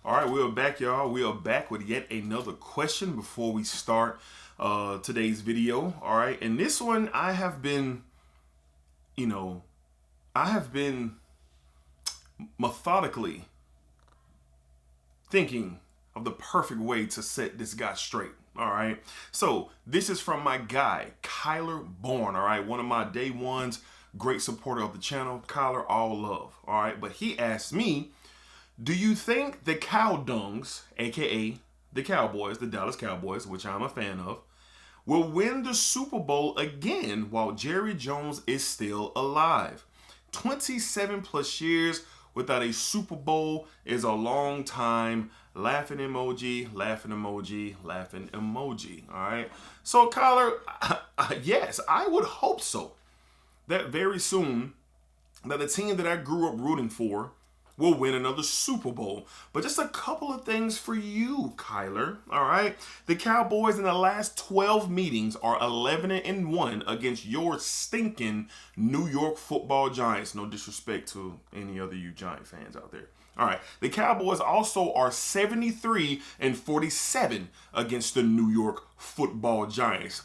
All right, we are back, y'all. We are back with yet another question before we start today's video. All right, and this one I have been, methodically thinking of the perfect way to set this guy straight. All right, so this is from my guy Kyler Bourne. All right, one of my day ones, great supporter of the channel. Kyler, all love. All right, but he asked me, do you think the Cow Dungs, aka the Cowboys, the Dallas Cowboys, which I'm a fan of, will win the Super Bowl again while Jerry Jones is still alive? 27 plus years without a Super Bowl is a long time. Laughing emoji, laughing emoji, laughing emoji. All right. So, Kyler, yes, I would hope so. That very soon, that the team that I grew up rooting for will win another Super Bowl. But just a couple of things for you, Kyler. All right. The Cowboys in the last 12 meetings are 11-1 against your stinking New York Football Giants. No disrespect to any other you Giant fans out there. All right. The Cowboys also are 73-47 against the New York Football Giants.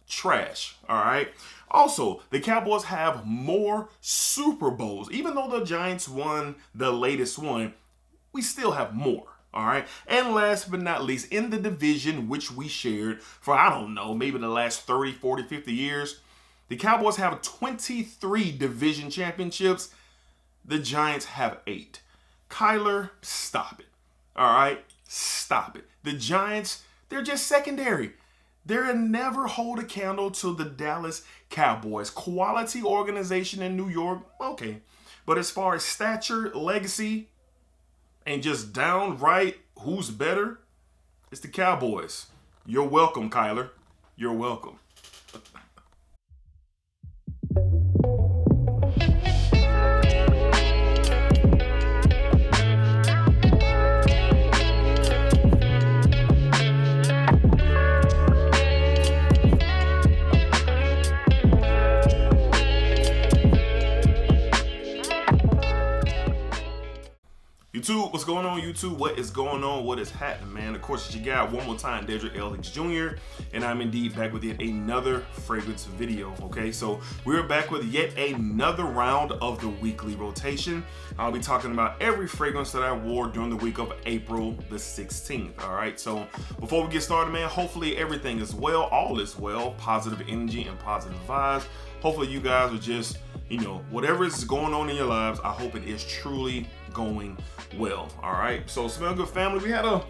Trash. All right. Also, the Cowboys have more Super Bowls. Even though the Giants won the latest one, we still have more. All right. And last but not least, in the division which we shared for, I don't know, maybe the last 30, 40, 50 years, the Cowboys have 23 division championships. The Giants have 8. Kyler, stop it. All right. Stop it. The Giants, they're just secondary. They'll never hold a candle to the Dallas Cowboys. Quality organization in New York, okay. But as far as stature, legacy, and just downright who's better, it's the Cowboys. You're welcome, Kyler. You're welcome. YouTube, what's going on, YouTube? What is going on? What is happening, man? Of course, it's your guy one more time, Dedrick L.H. Jr., and I'm indeed back with yet another fragrance video, okay? So we're back with yet another round of the weekly rotation. I'll be talking about every fragrance that I wore during the week of April the 16th, all right? So before we get started, man, hopefully everything is well, all is well, positive energy and positive vibes. Hopefully you guys are just, whatever is going on in your lives, I hope it is truly going well. All right, so Smell Good family, we had a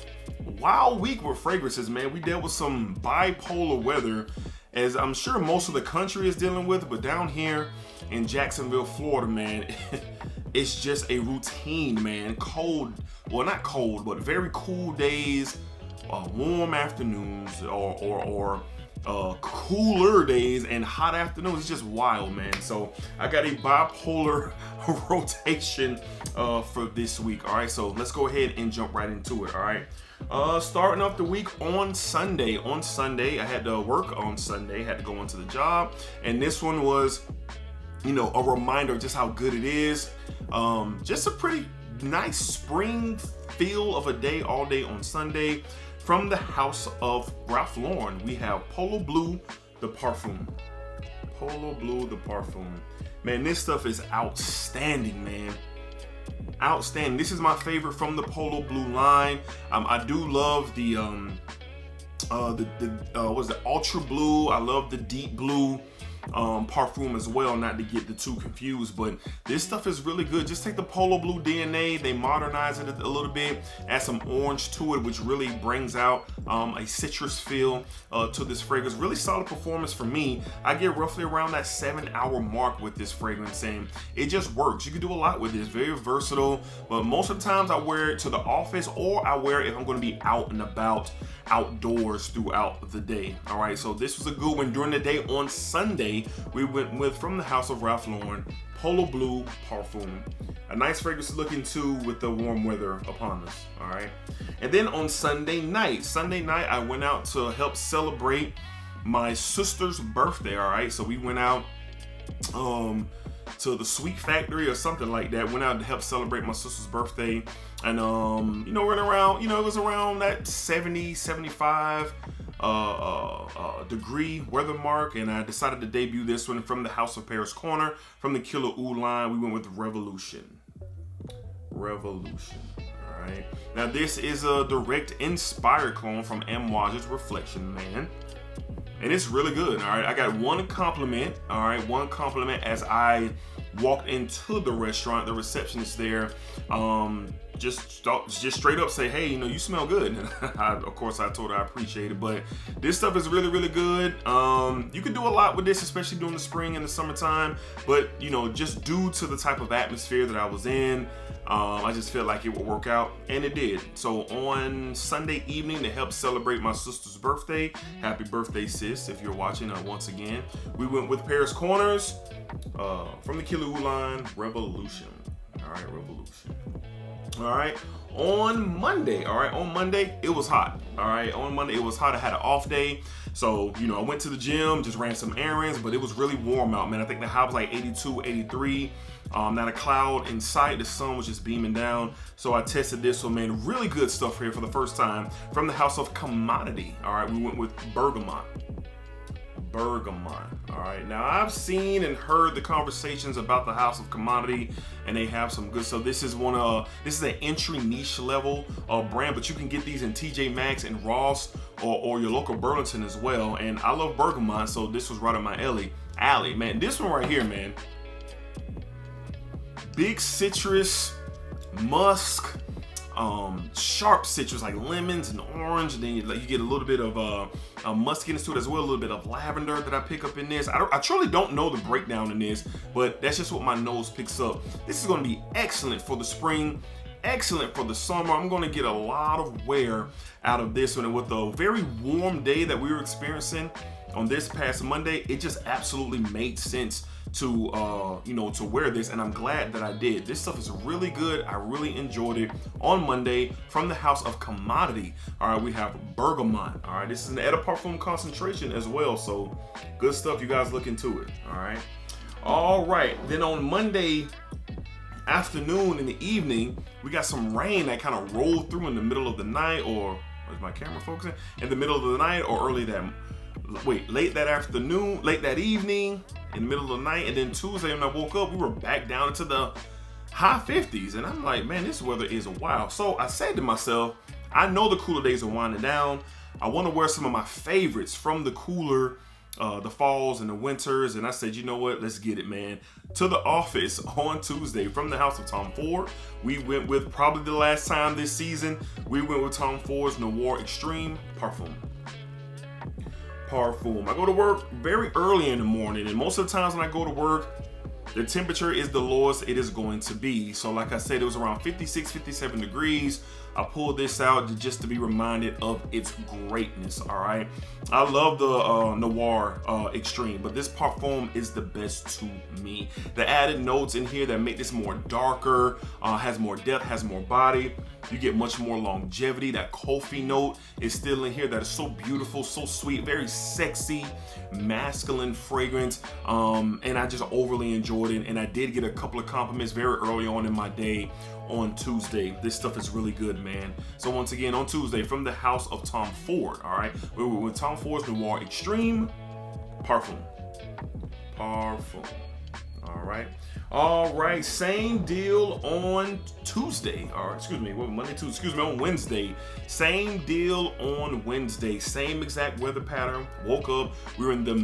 wild week with fragrances, man. We dealt with some bipolar weather, as I'm sure most of the country is dealing with, but down here in Jacksonville, Florida, man, it's just a routine, man. Cold, well, not cold, but very cool days, warm afternoons, or cooler days and hot afternoons. It's just wild, man. So I got a bipolar rotation for this week. All right, so let's go ahead and jump right into it. All right, starting off the week on Sunday. On Sunday, I had to work on Sunday, had to go into the job, and this one was, a reminder of just how good it is. Just a pretty nice spring feel of a day, all day on Sunday. From the house of Ralph Lauren, we have Polo Blue, the Parfum. Polo Blue, the Parfum. Man, this stuff is outstanding, man. Outstanding. This is my favorite from the Polo Blue line. I do love the what's the Ultra Blue. I love the Deep Blue Parfum as well, not to get the two confused, but this stuff is really good. Just take the Polo Blue DNA, they modernize it a little bit, add some orange to it, which really brings out a citrus feel to this fragrance. Really solid performance for me. I get roughly around that 7-hour mark with this fragrance, and it just works. You can do a lot with it. It's very versatile, but most of the times I wear it to the office, or I wear it if I'm going to be out and about outdoors throughout the day. All right, so this was a good one. During the day on Sunday, we went with, from the house of Ralph Lauren, Polo Blue Parfum. A nice fragrance to look into with the warm weather upon us. All right, and then on Sunday night I went out to help celebrate my sister's birthday. All right, so we went out to the Sweet Factory or something like that. Went out to help celebrate my sister's birthday, and you know, running around, you know, it was around that 70, 75 degree weather mark, and I decided to debut this one from the House of Paris Corner. From the Killer Ooh line, we went with Revolution. All right. Now this is a direct inspired clone from Amouage's Reflection Man, and it's really good. All right, I got one compliment. All right, one compliment as I walked into the restaurant. The receptionist there just straight up say, hey, you know, you smell good. And of course I told her I appreciate it, but this stuff is really, really good. You can do a lot with this, especially during the spring and the summertime, but you know, just due to the type of atmosphere that I was in, I just felt like it would work out, and it did. So on Sunday evening, to help celebrate my sister's birthday, happy birthday, sis, if you're watching once again, we went with Paris Corners from the Killer Ooh line, Revolution. All right, Revolution. All right, on Monday, it was hot. All right, on Monday, it was hot. I had an off day. So, you know, I went to the gym, just ran some errands, but it was really warm out, man. I think the high was like 82, 83. Not a cloud in sight. The sun was just beaming down. So I tested this one, man. Really good stuff here for the first time from the House of Commodity. All right, we went with Bergamot. All right, now I've seen and heard the conversations about the House of Commodity, and they have some good stuff. This is an entry niche level brand, but you can get these in TJ Maxx and Ross or your local Burlington as well. And I love Bergamot, so this was right up my alley, man. This one right here, man. Big citrus, musk, sharp citrus like lemons and orange, and then you get a little bit of muskiness to it as well, a little bit of lavender that I pick up in this. I truly don't know the breakdown in this, but that's just what my nose picks up. This is going to be excellent for the spring, excellent for the summer. I'm going to get a lot of wear out of this one, and with a very warm day that we were experiencing on this past Monday, it just absolutely made sense to to wear this, and I'm glad that I did. This stuff is really good. I really enjoyed it on Monday from the House of Commodity. All right, we have Bergamot. All right, this is an Eau de Parfum concentration as well, so good stuff. You guys look into it. All right, then on Monday afternoon and the evening, we got some rain that kind of rolled through in the middle of the night, or is my camera focusing? In the middle of the night, or late that afternoon, late that evening, in the middle of the night. And then Tuesday when I woke up, we were back down into the high 50s, and I'm like, man, this weather is wild. So I said to myself, I know the cooler days are winding down. I want to wear some of my favorites from the cooler, the falls and the winters. And I said, you know what, let's get it, man. To the office on Tuesday from the House of Tom Ford, we went with probably the last time this season. We went with Tom Ford's Noir Extreme Parfum. I go to work very early in the morning, and most of the times when I go to work, the temperature is the lowest it is going to be. So like I said, it was around 56, 57 degrees. I pulled this out just to be reminded of its greatness. All right, I love the Noir Extreme, but this Parfum is the best to me. The added notes in here that make this more darker, has more depth, has more body. You get much more longevity. That coffee note is still in here. That is so beautiful, so sweet, very sexy, masculine fragrance. And I just overly enjoyed it. And I did get a couple of compliments very early on in my day on Tuesday. This stuff is really good, man. So once again, on Tuesday from the House of Tom Ford, all right, we were with Tom Ford's Noir Extreme Parfum. All right, same deal on Tuesday. On Wednesday. Same deal on Wednesday. Same exact weather pattern. Woke up, we were in the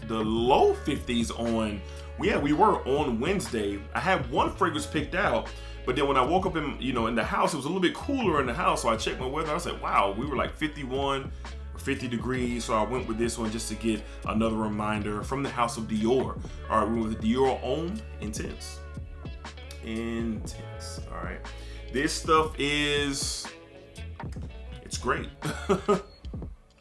low 50s on, we were on Wednesday. I had one fragrance picked out, but then when I woke up in the house, it was a little bit cooler in the house. So I checked my weather. I was like, wow, we were like 51 or 50 degrees. So I went with this one just to get another reminder from the House of Dior. All right, we went with the Dior Homme Intense. All right, this stuff it's great.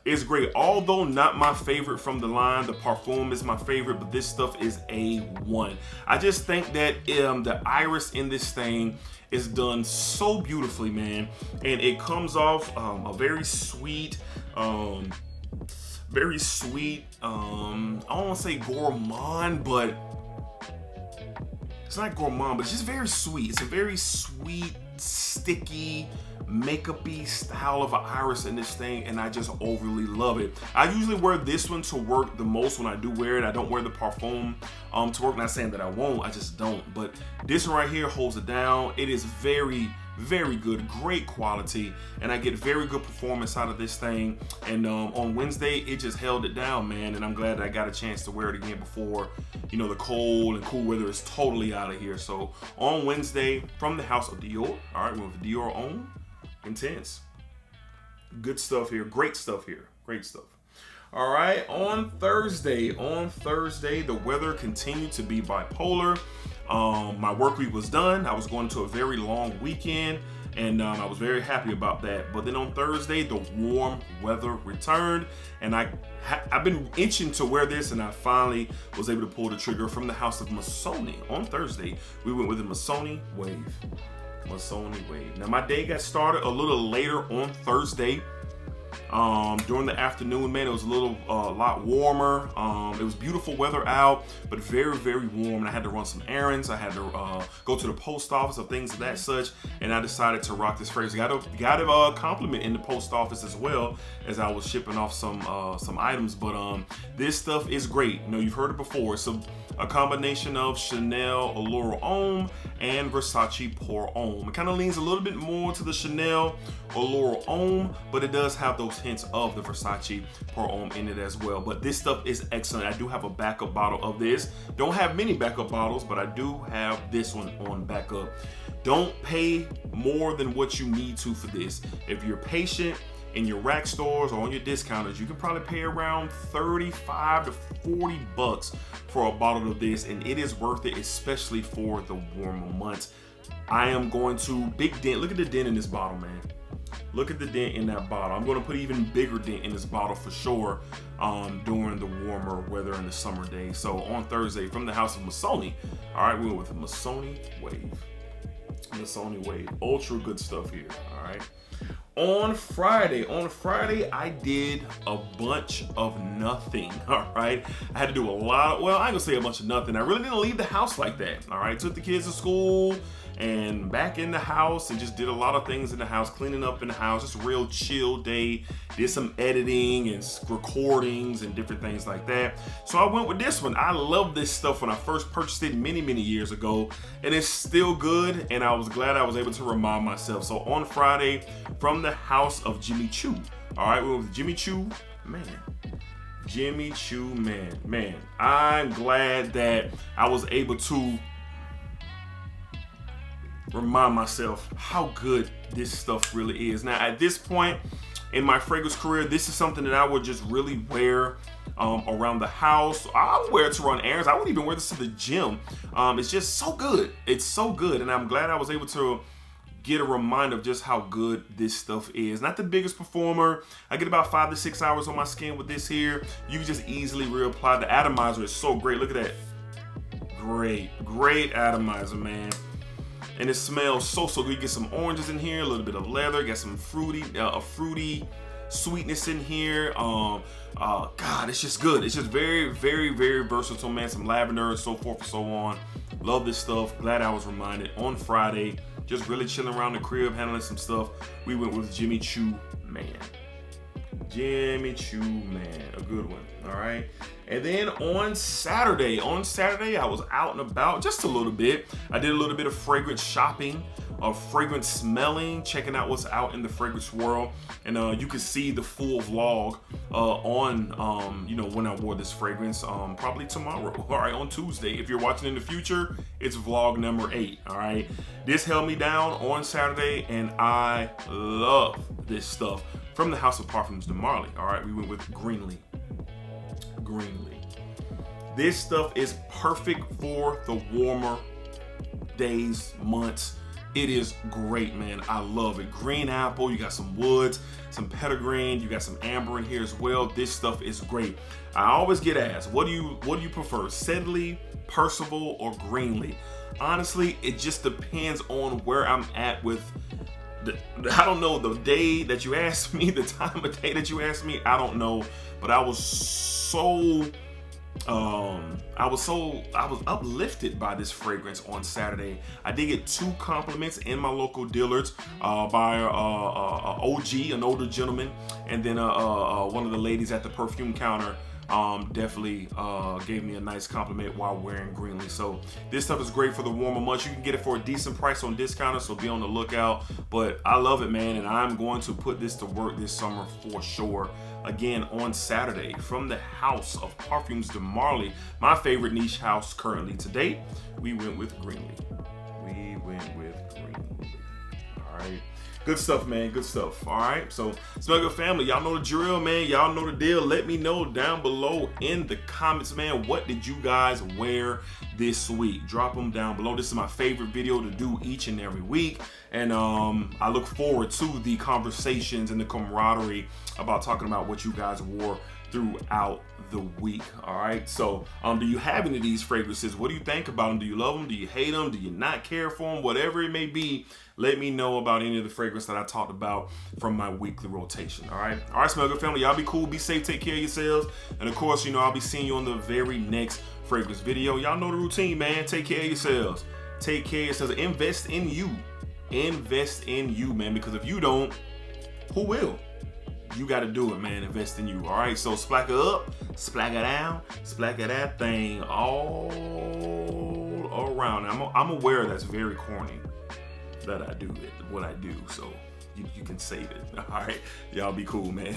It's great, although not my favorite from the line. The Parfum is my favorite, but this stuff is A1. I just think that the iris in this thing is done so beautifully, man. And it comes off a very sweet, very sweet. I don't want to say gourmand, but it's not gourmand, but it's just very sweet. It's a very sweet, sticky, makeup-y style of an iris in this thing, and I just overly love it. I usually wear this one to work the most when I do wear it. I don't wear the parfum to work. Not saying that I won't, I just don't. But this one right here holds it down. It is very, very good, great quality, and I get very good performance out of this thing. And on Wednesday, it just held it down, man, and I'm glad that I got a chance to wear it again before, you know, the cold and cool weather is totally out of here. So on Wednesday, from the house of Dior, all right, with Dior on Intense. Good stuff here, great stuff here, great stuff. All right, on Thursday, the weather continued to be bipolar. My work week was done. I was going to a very long weekend, and I was very happy about that. But then on Thursday, the warm weather returned, and I've been itching to wear this, and I finally was able to pull the trigger from the house of Missoni. On Thursday, we went with the Missoni Wave. Missoni Wave. Now, my day got started a little later on Thursday. During the afternoon, man, it was a lot warmer. It was beautiful weather out, but very, very warm. And I had to run some errands. I had to go to the post office or things of that such. And I decided to rock this fragrance. Got a compliment in the post office as well as I was shipping off some items. But this stuff is great. You know, you've heard it before. It's a combination of Chanel Allure Homme and Versace Pour Homme. It kind of leans a little bit more to the Chanel Allure Homme, but it does have those hints of the Versace Pour Homme in it as well. But this stuff is excellent. I do have a backup bottle of this. Don't have many backup bottles, but I do have this one on backup. Don't pay more than what you need to for this. If you're patient in your rack stores or on your discounters, you can probably pay around 35 to 40 bucks for a bottle of this, and it is worth it, especially for the warmer months. I am going to big dent. Look at the dent in this bottle, man. Look at the dent in that bottle. I'm going to put even bigger dent in this bottle for sure during the warmer weather and the summer days. So on Thursday, from the house of Missoni, all right, we went with the Missoni Wave. Missoni Wave, ultra good stuff here. All right. On Friday, I did a bunch of nothing. All right, I had to do a lot of, well, I ain't gonna say a bunch of nothing. I really didn't leave the house like that. All right, took the kids to school and back in the house and just did a lot of things in the house, cleaning up in the house. Just a real chill day. Did some editing and recordings and different things like that. So I went with this one. I love this stuff when I first purchased it many, many years ago, and it's still good, and I was glad I was able to remind myself. So on Friday, from the house of Jimmy Choo. All right, we went with Jimmy Choo Man. Jimmy Choo Man. Man, I'm glad that I was able to remind myself how good this stuff really is. Now, at this point in my fragrance career, this is something that I would just really wear around the house. I would wear it to run errands. I wouldn't even wear this to the gym. It's just so good. It's so good, and I'm glad I was able to get a reminder of just how good this stuff is. Not the biggest performer. I get about 5 to 6 hours on my skin with this here. You can just easily reapply. The atomizer is so great. Look at that. Great atomizer, man. And it smells so good. You get some oranges in here, a little bit of leather, got some fruity sweetness in here. God, it's just good. It's just very, very, very versatile, man. Some lavender and so forth and so on. Love this stuff. Glad I was reminded on Friday. Just really chilling around the crib, handling some stuff. We went with Jimmy Choo Man. Jimmy Choo Man, a good one. All right. And then on Saturday, I was out and about just a little bit. I did a little bit of fragrance shopping, fragrance smelling, checking out what's out in the fragrance world. And you can see the full vlog on, when I wore this fragrance, probably tomorrow, all right, on Tuesday. If you're watching in the future, it's vlog number 8, all right? This held me down on Saturday, and I love this stuff. From the House of Parfums de Marly, all right, we went with Greenlee. This stuff is perfect for the warmer days, months. It is great, man. I love it. Green apple, you got some woods, some petitgrain, you got some amber in here as well. This stuff is great. I always get asked, what do you prefer, Sedley, Percival, or Greenlee? Honestly, it just depends on where I'm at with I don't know the day that you asked me, the time of day that you asked me, I don't know, but I was uplifted by this fragrance on Saturday. I did get 2 compliments in my local dealers by an OG, an older gentleman, and then one of the ladies at the perfume counter definitely gave me a nice compliment while wearing Greenlee. So this stuff is great for the warmer months. You can get it for a decent price on Discounter, so be on the lookout. But I love it, man, and I'm going to put this to work this summer for sure. Again, on Saturday, from the House of Parfums de Marly, my favorite niche house currently to date, we went with Greenlee. All right. Good stuff, man. Good stuff. All right. So, Smell Good family, y'all know the drill, man. Y'all know the deal. Let me know down below in the comments, man. What did you guys wear this week? Drop them down below. This is my favorite video to do each and every week. And I look forward to the conversations and the camaraderie about talking about what you guys wore throughout the week. All right. So, do you have any of these fragrances? What do you think about them? Do you love them? Do you hate them? Do you not care for them? Whatever it may be, let me know about any of the fragrance that I talked about from my weekly rotation. All right. All right, Smell Good family. Y'all be cool. Be safe. Take care of yourselves. And of course, you know, I'll be seeing you on the very next fragrance video. Y'all know the routine, man. Take care of yourselves. Take care of yourselves. Invest in you. Invest in you, man. Because if you don't, who will? You got to do it, man. Invest in you. All right. So splack it up, splack it down, splack it that thing all around. I'm aware that's very corny that I do what I do. So you can save it. All right. Y'all be cool, man.